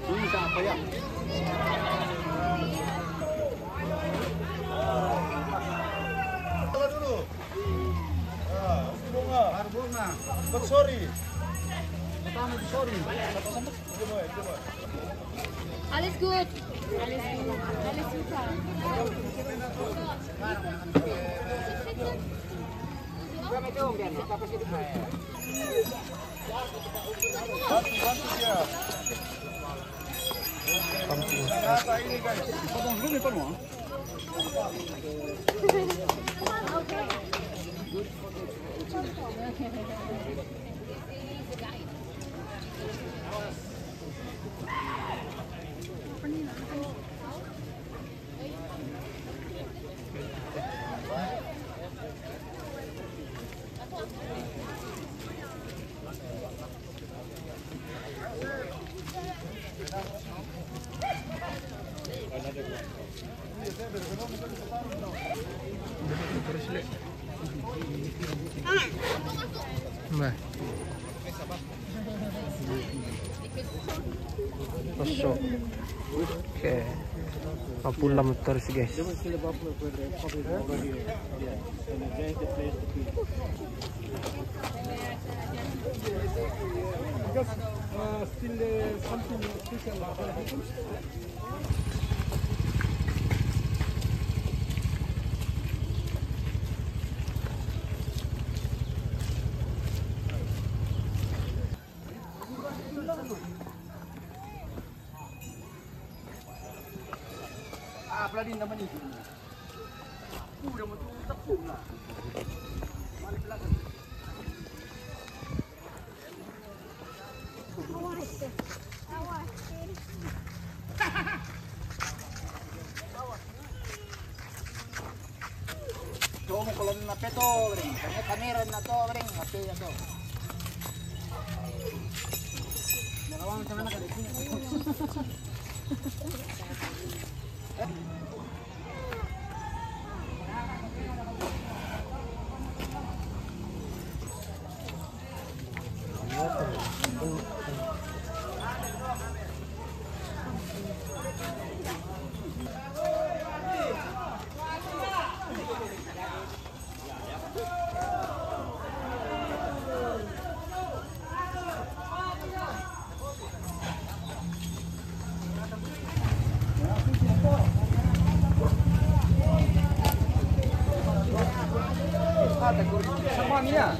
Ini apa ya? Coba dulu. Bunga. Bunga. Sorry. Pertama di sorry. Coba. Alles gut. Alles super. Bantu dia. Apa ini guys? Potong dulu nih penuh. Mbak. Masuk. Oke. 46 terus guys. Apa lagi nama ni? Udah mau tepung lah. Mari belakang. Awas. Coba kalau na peto, bring. Kanya kamera na to, bring. Hape na to. Nakawang sa mana kali. Sama ni ya.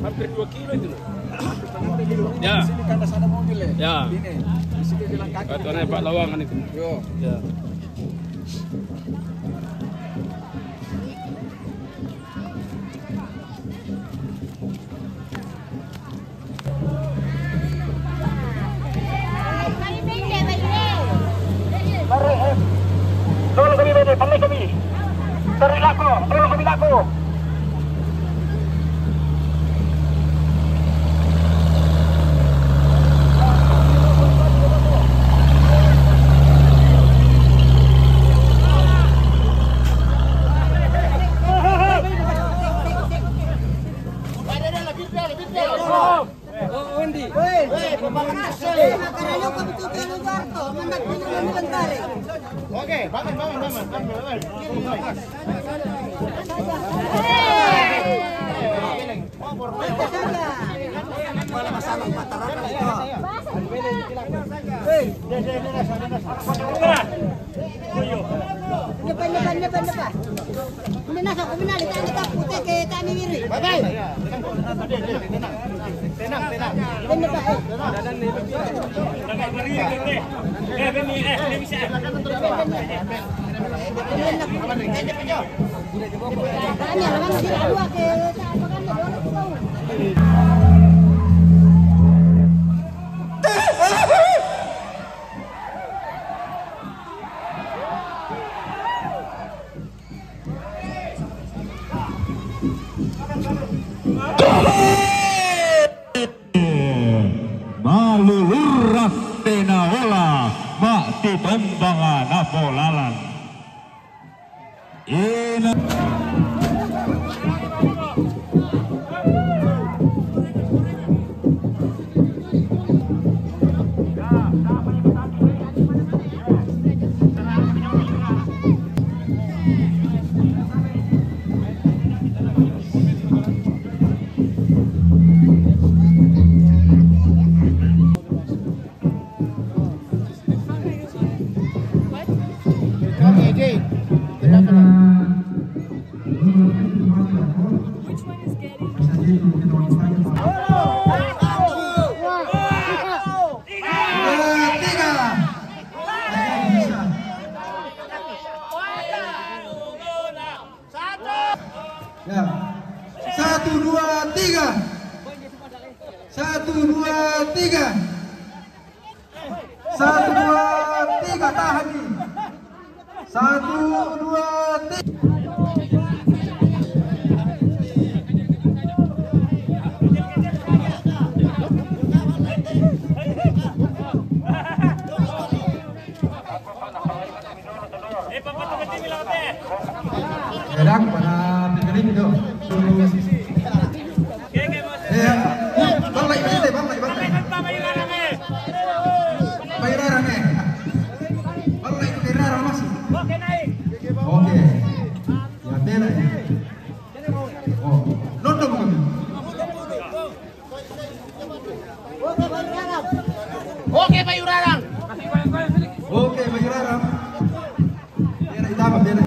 Hampir 2 kilo itu loh. Ya. Di sini kan ada mobil ya. Ya. Ini. Di sini bilang kaki. Katanya Pak Lawangan itu. Yo. Ya. Tolong kami bede, pandai kami. Terilaku, tolong kami laku. Oke, bangun. Maluluras tenaola bakti tombangan apolalan. Ina Ya. 1, 2, 3. 1, 2, 3. 1, 2, 3 tahan nih. 1, 2, 3. Yuk. Ya. Bang Lai ini, Bang Lai. Bayarang eh. Bang Lai bayarang masih. Oke. Ya bela. Oh, nonton kami. Oke, Bayurarang. Oke, bayarang. Bela itama bela.